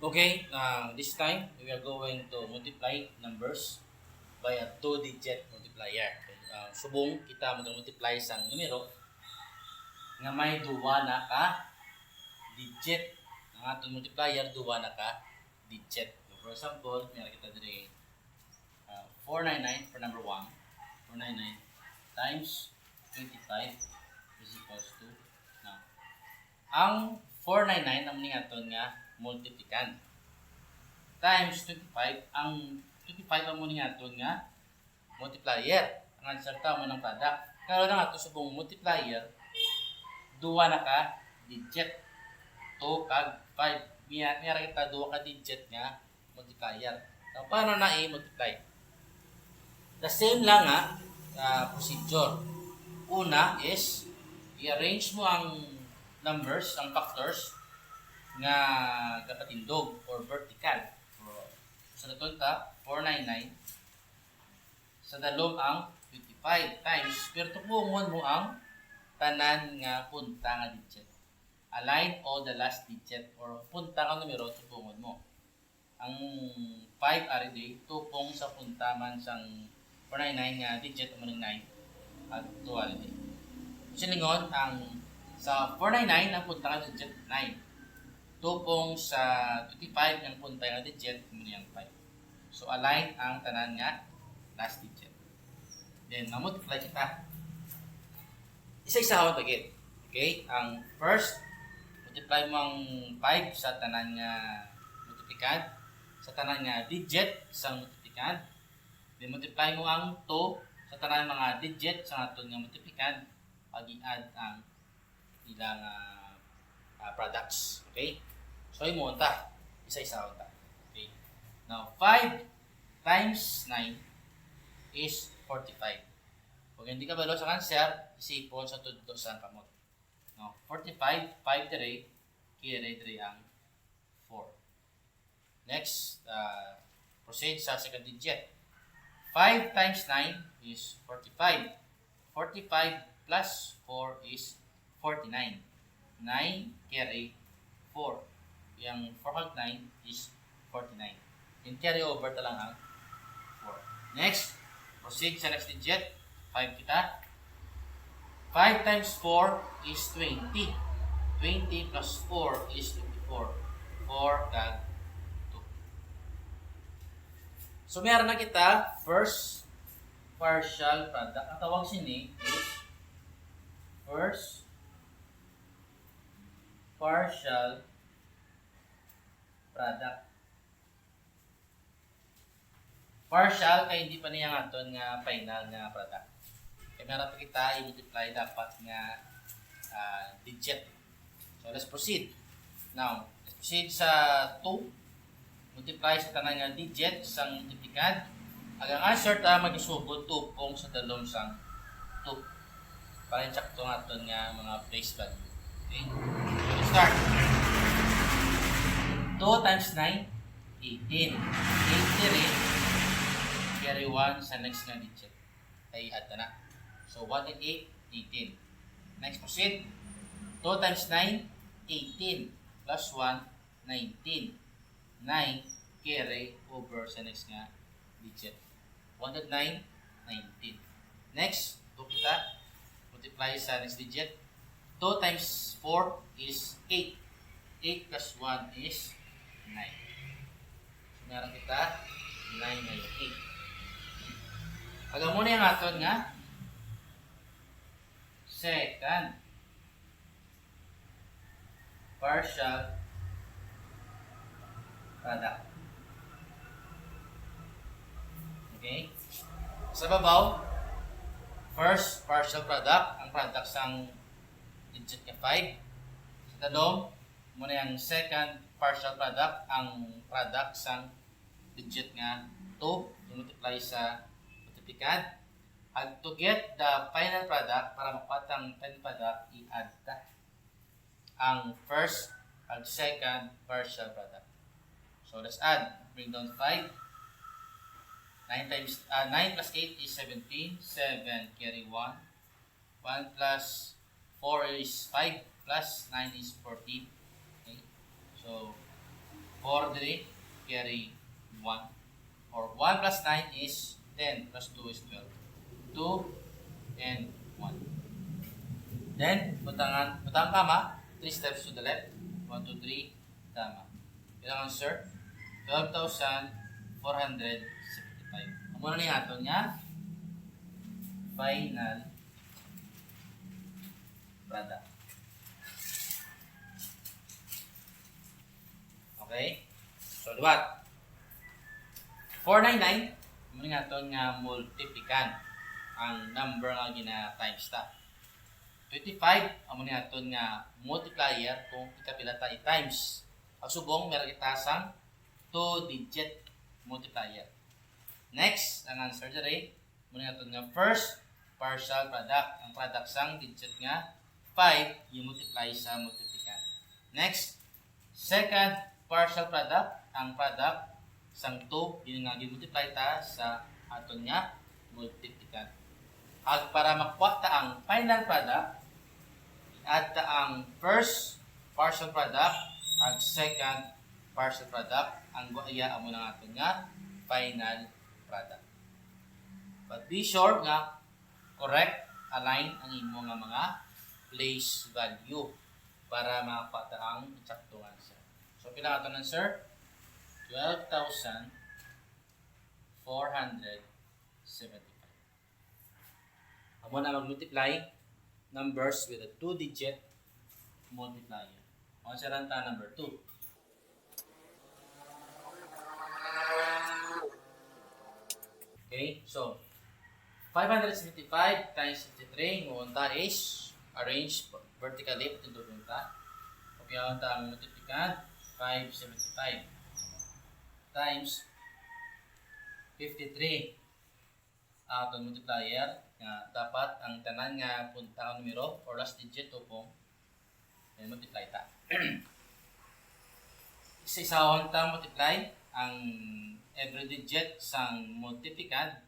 Okay, this time we are going to multiply numbers by a two-digit multiplier. Okay, subong kita mag-multiply sa numero nga may duwa na ka digit. Ang atong multiplier duwa na ka digit. So, for example, meron kita diri 499 for number 1. 499 times 25 is equals to now. Ang 499 ang ning aton nga multiplican times 25 ang 25 ang muna aton nga multiplier. Ang answer ta mo ng product. Karon na ato subong multiplier duwa na ka digit 2 kag 5. Miyara kita duwa ka digit nga multiplier. So, paano na i-multiply? The same lang procedure. Una is i-arrange mo ang numbers, ang factors nga kapatindog or vertical. So, naton ta 499 sa dalom ang 25 times pero tupungon mo ang tanan nga punta nga digit. Align all the last digit or punta nga numero tupungon mo. Ang 5 ari day tupong sa punta man sang 499 nga digit mo ng 9 at 2 ari day. Silingon ang sa 499 ang punta nga digit 9. Tupong sa 25 ang punta nga digit mo niyang 5. So align ang tanan nga last digit. Then ma-multiply kita. Isa-isa ako tagit. Okay? Ang first, multiply mo ang 5 sa tanan nga multiplican, sa tanan nga digit sa multiplican. Then multiply mo ang 2 sa tanan mga digit sa aton nga multiplican pag i-add ang ilang products. Okay? So imo ta. Isa-isa ta. Okay? Now 5 times 9 is 45. Kung hindi ka balo sa answer, isipon sa tudlo sa kamot. Now, 45, 5 dire, kire dire ang 4. Next, proceed sa second digit. 5 times 9 is 45. 45 plus 4 is 49. 9 carry 4. Yang 4 kag 9 is 49. And carry over ta lang ang 4. Next, proceed sa next digit. 5 kita. 5 times 4 is 20. 20 plus 4 is 24. 4 kag 2. So, meron na kita first partial product. Ang tawag sini is first partial product. Partial kay hindi pa niya nga aton nga final nga product. Kaya meron pa kita i-multiply dapat nga digit. So let's proceed. Now, let's proceed sa 2. Multiply sa tanan nga digit sang multiplican. Ang answer ta magisugod tupong sa dalom sang 2. Para insakto nga aton nga mga place value. Okay? So let's start. 2 times 9, 18. 80 rin. Carry 1 sa next nga digit. Ay add na. So 1 and 8, 18. Next proceed. 2 times 9, 18. Plus 1, 19. 9 carry over sa next nga digit. 1 and 9, 19. Next, 2 kita. Multiply sa next digit. 2 times 4 is 8. 8 plus 1 is 9. So meron kita 9 ngayon 8. Agam muna yung aton nga second partial product. Okay? Sa babaw, first partial product, ang product sang digit nga 5. Sa talong, muna yung second partial product, ang product sang digit nga 2, multiply sa multiplican. And to get the final product, para makuha ang final product, i-add ta ang first and second partial product. So let's add. Bring down 5. 9 plus 8 is 17. 7 carry 1. 1 plus 4 is 5. Plus 9 is 14. Okay. So 4 4 diri, carry 1. Or 1 plus 9 is 10 plus 2 is 12. 2 and 1. Then, butang kama, 3 steps to the left. 1, 2, 3, tama. Yung answer, 12,475. Ang muna ni aton nga, final product. Okay? So, liwat. 499, muna nga ito nga multiplican ang number nga gina-times ta. 25, ang muna nga ito nga multiplier kung ikapila ta i-times. Ang subong, meron itasang 2-digit multiplier. Next, ang answer dere, muna nga ito nga first partial product. Ang product sang digit nga 5, yung multiply sa multiplican. Next, second partial product, ang product sang 2, yun nga gi-multiply ta sa aton nga multiplican. At para makuha ta ang final product, i-add ta ang first partial product at second partial product, ang guaya amo na aton nga final product. But be sure nga correct, align ang imo nga mga place value para makakuha ta ang eksaktong answer. So pila aton answer? 12,475. Amo na mag-multiply numbers with a 2-digit multiplier. O sa ranta number 2. Okay, so 575 times 53 ngunta is arrange vertically into punta. Okay, ang multiplican 575 times 53 atong multiplier nga dapat ang tanan nga punta ang numero or last digit upong multiply ta. Isa-isahon ta multiply ang every digit sang multiplicand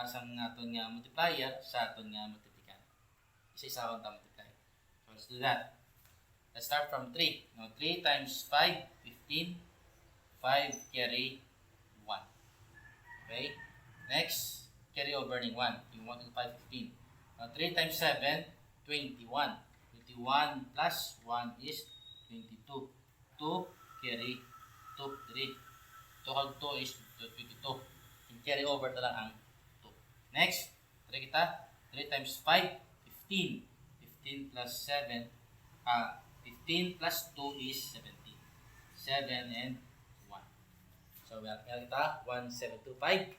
sang aton nga multiplier sa aton nga multiplicand. Isa-isahon ta multiply. So let's do that. Let's start from 3. Now 3 times 5, 15. 5 carry 1. Okay? Next, carry over ng 1. Yung 1 to 5, 15. Now 3 times 7, 21. 21 plus 1 is 22. 2 carry 2, 3. 2 kag 2 is 22. Yung carry over na lang ang 2. Next, 3 kita. 3 times 5, 15. 15 plus 7, 15 plus 2 is 17. 7 and so, meron kita 1725.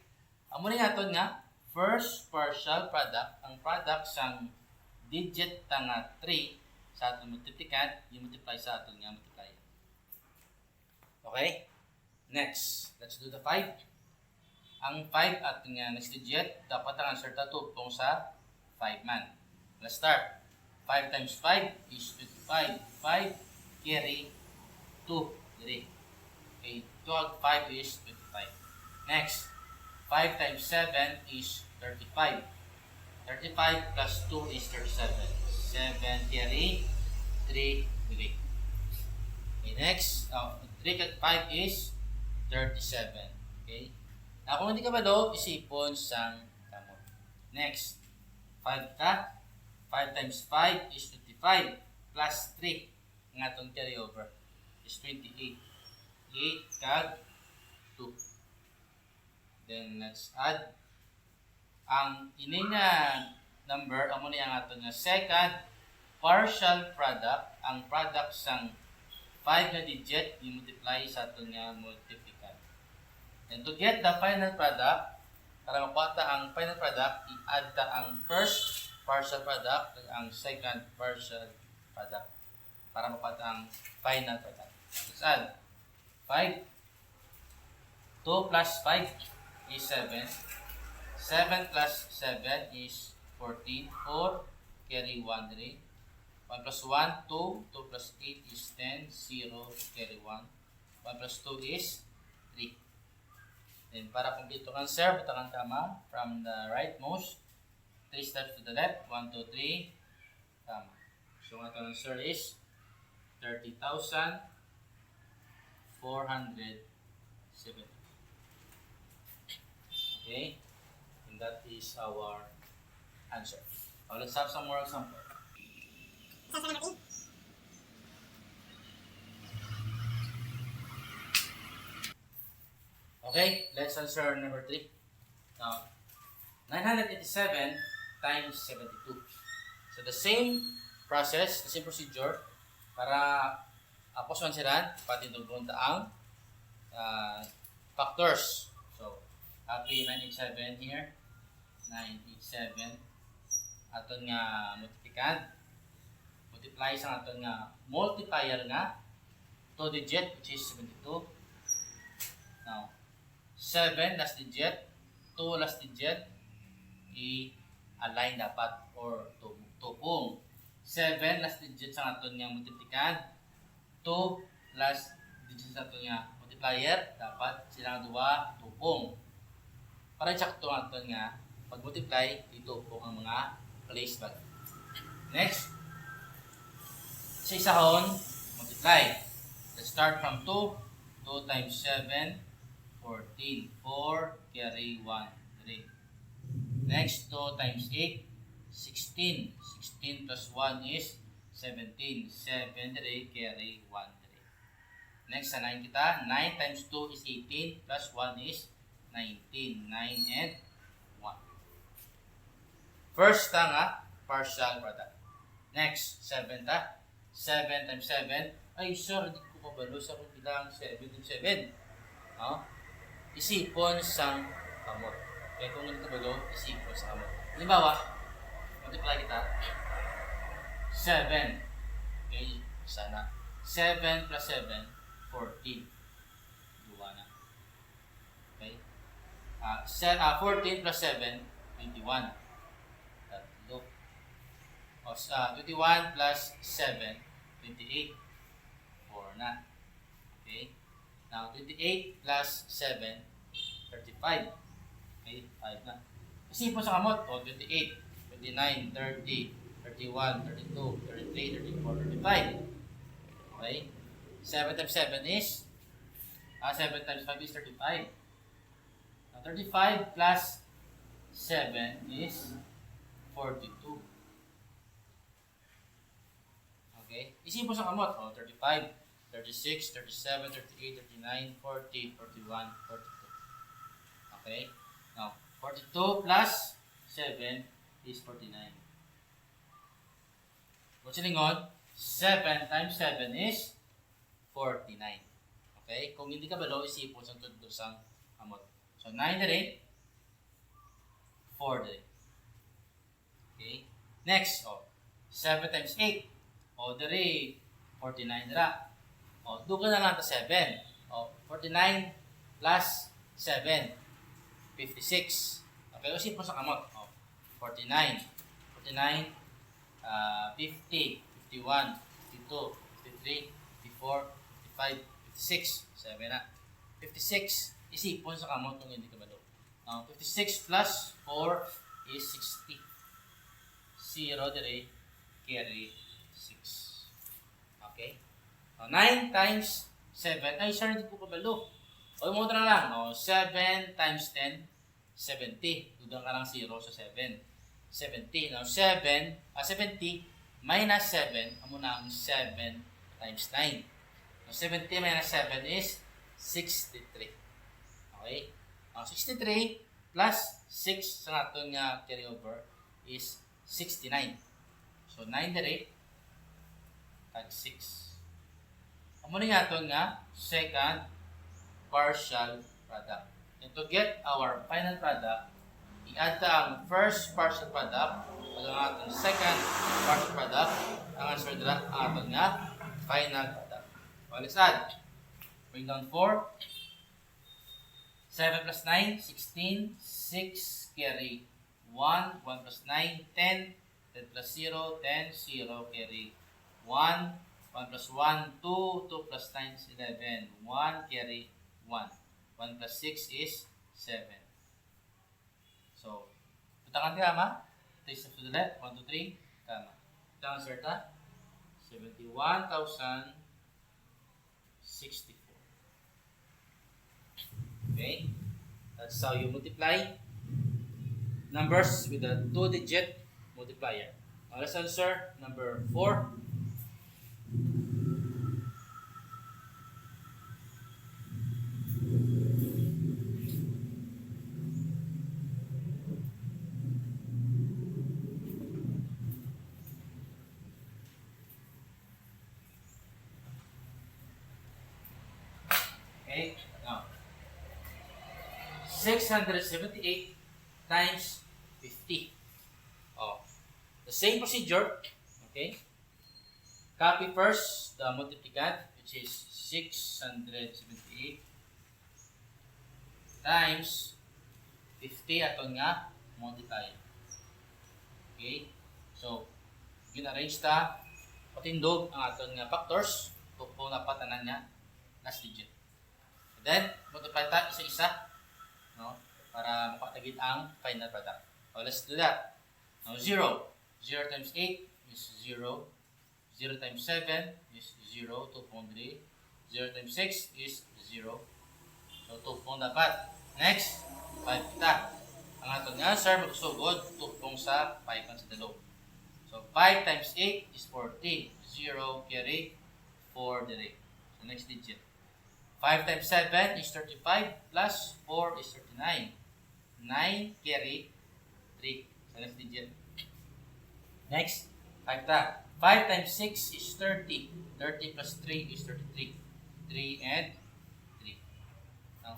Ang muna natin nga, first partial product, ang product sang digit nga 3 sa atong multiplicand, yung multiply sa atong nga multiplier. Okay? Next, let's do the 5. Ang 5 at nga next digit, dapat ang answer ta tupong sa 5 man. Let's start. 5 times 5 is 25. 5 carry 2. Diri. Okay, 2 5 is 25. Next, 5 times 7 is 35. 35 plus 2 is 37. 7 carry 3 diri. Okay, next, 3 kat 5 is 37. Okay? Now, kung hindi ka ba daw, isipon sang kamot. Next, 5 ka. 5 times 5 is 25 plus 3 nga itong carry over is 28. 8 kag 2. Then let's add ang ini nga number amo ni ang ato nga second partial product. Ang product sang 5 na digit i-multiply sa ato nga multiplicand. And to get the final product, para makuha ta ang final product, i-add ta ang first partial product at ang second partial product para makuha ta ang final product. Let's add 5. 2 plus 5 is 7. 7 plus 7 is 14. 4 carry 1 diri. 1 plus 1, 2. 2 plus 8 is 10. 0 carry 1. 1 plus 2 is 3. Then para complete ang answer, butang tama from the rightmost. 3 steps to the left. 1, 2, 3. Tama. So ang answer is 30,475. 470. Okay? And that is our answer. Now, let's have some more example. Okay, let's answer number 3. Now, 987 times 72. So, the same process, the same procedure, para apos siran, pati dugunta ang factors. So, happy 987 here. 987. Aton nga multiply sa aton nga multiplier nga 2 digit, which is 72. Now, 7 last digit, 2 last digit, i-align dapat or tupong. 7 last digit sa aton nga multiplikan, 2 last digit sa aton nga multiplier, dapat silang duwa tupong. Para sakto ang aton nga pag-multiply, itupong ang mga place value. Next, sa isahon, multiply. Let's start from 2. 2 times 7, 14. 4, carry 1, 3. Next, 2 times 8, 16. 16 plus 1 is 17. 7, 3, carry 1, 3. Next, sa 9 kita. 9 times 2 is 18, plus 1 is 19. 9 and 1. First nga, partial product. Next, 7 ta. 7 times 7. Ay, sir, hindi ko kabalo sa kung bilang 7 and 7. Isipon sang kamot. Kaya kung hindi kabalo, isipon sa kamot. Halimbawa, multiply kita. 7. Okay, sana. 7 plus 7, 14. Duwa na. Okay. 14 plus 7, 21. 21 plus 7, 28. 4 na. Okay. Now, 28 plus 7, 35. Okay, 5 na. Isipon sa kamot. 28, 29, 30, 31, 32, 33, 34, 35. Okay. 7 times 7 is 7 times 5 is 35. Now, 35 plus 7 is 42. Okay? Isipon sa kamot. 35, 36, 37, 38, 39, 40, 41, 42. Okay? Now, 42 plus 7 is 49. What's silingon? 7 times 7 is 49. Okay? Kung hindi ka balo, isipon sa tudlo sang kamot. So, 9 dire, 4 dire. Okay? Next, 7 times 8. Dire, 49 dira. Doon ka na lang ta 7. 49 plus 7, 56. Okay, kasi po sa kamot. 49, 50, 51, 52, 53, 54, 55, 56. 7 na. 56, isipon sa kamot kung hindi ka malo. 56 plus 4 is 60. 0 dire, carry 6. Okay? 9 times 7. Ay, sir, hindi ko kabalo. O, mo na lang. 7 times 10, 70. Dudang ka lang 0 sa 7. 70. Now, 70 minus 7. Amo na ang 7 times 9. Now, 70 minus 7 is 63. Okay? 63 plus 6 sa natin nga carryover is 69. So, 9 dire, tag 6. Muna nga ito nga, second partial product. And to get our final product, i-add ang first partial product at ang ating second partial product, ang answer nila ang ating nga final product. So, let's add. Bring down 4. 7 plus 9, 16. 6, carry 1. 1 plus 9, 10. 10 plus 0, 10. 0, carry 1. 1 plus 1, 2. 2 plus 9 is 11. 1, carry 1. 1 plus 6 is 7. So, putakan tama. 3 steps to the left. 1, 2, 3. Tama. Ito ang answer ta. 71,064. Okay? That's how you multiply numbers with a 2-digit multiplier. Now let's answer number 4. Okay? Now, 678 times 50. Oh, the same procedure. Okay? Copy first the multiplicand, which is 678 times 50 aton nga multiplier. Okay? So, gina-arrange ta patindog ang aton nga factors tupo na patanan nga last digit. And then, multiply ta isa-isa, no? Para mapatagid ang final product. So, let's do that. Now, 0. 0 times 8 is 0. 0 times 7 is 0. 2.3. 0 times 6 is 0. So, 2.4. Next, 5 kita. Ang aton nga answer, magsugod, 2 sa 5 ang sa dalo. So, 5 times 8 is 40. 0 carry 4 direct. So, next digit. 5 times 7 is 35 plus 4 is 39. 9 carry 3. So, next digit. Next, 5 ta. 5 times 6 is 30. 30 plus 3 is 33. 3 and 3. Now,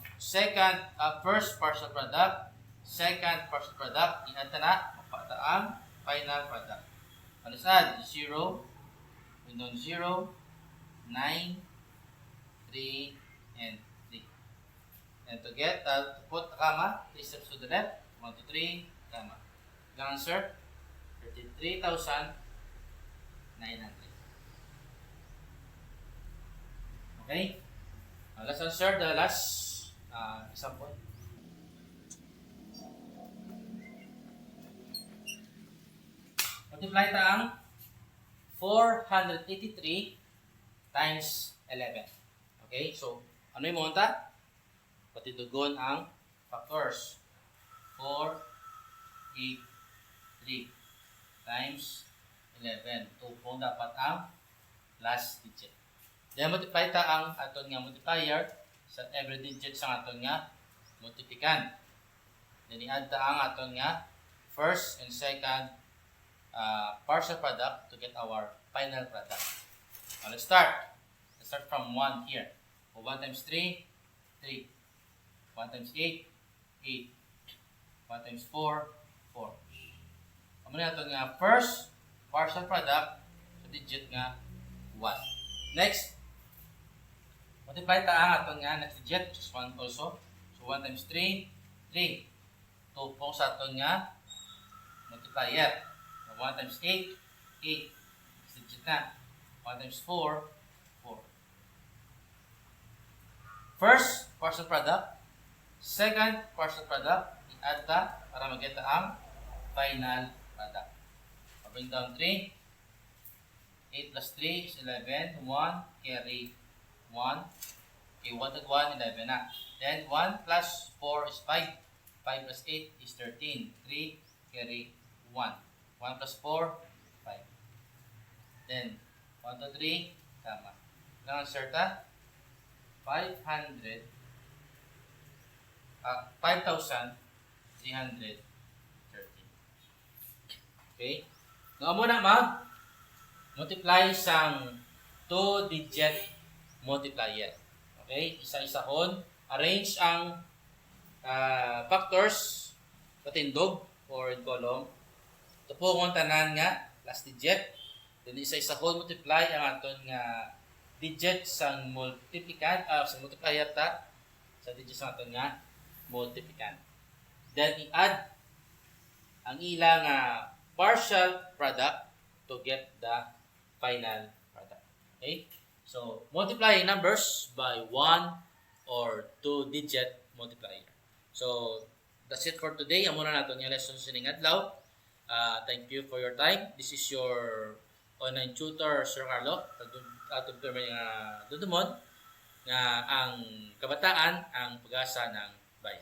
first partial product, second partial product, i-add na, mapata ang final product. Let's add 0, unknown 0, 9, 3, and 3. And to get, to put the comma, 3 steps to the left, 1, 2, 3, comma. The answer, 33,900. Okay? Now, let's answer the last example. Multiply ta ang 483 times 11. Okay? So, ano yung monta? Patidugon ang factors. 4, 8, 3 times 11. Tupo dapat ang last digit. Then, multiply ta ang aton nga multiplier sa every digit sa aton nga multiplicand. Then, i-add ta ang aton nga first and second partial product to get our final product. Now, let's start. Let's start from 1 here. So, 1 times 3, 3. 1 times 8, 8. 1 times 4, 4. Amo na ito nga first partial product sa digit nga 1. Next, multiply ta ang aton nga next digit, which is 1 also. So 1 times 3, 3. Tupong sa aton nga multiplier. 1 times 8, 8. Next digit na. 1 times 4, 4. First partial product, second partial product, i-add ta para mag-get ang final product. I'll bring down 3. 8 plus 3 is 11. 1 carry 1. Okay, 1 at 1, 11 na. Then 1 plus 4 is 5. 5 plus 8 is 13. 3 carry 1. 1 plus 4, 5. Then 1 to 3, tama. Ilang answer ta? 5,330. Okay? Nga mo na mag-multiply sang 2-digit multiplier. Okay? Isa-isa hon. Arrange ang factors patindog or in column. Ito po kung tanan nga last digit. Then isa-isa hon multiply ang aton nga digit sang multiplicand sa multiplier ta sa digit sa aton nga multiplicand. Then i-add ang ilang partial product to get the final product. Okay? So, multiply numbers by 1 or 2-digit multiplier. So, that's it for today. Amo na natin yung lesson sining adlaw. Thank you for your time. This is your online tutor, Sir Carlo. Atong pirma nga dudumon nga ang kabataan ang pag-asa ng Bye.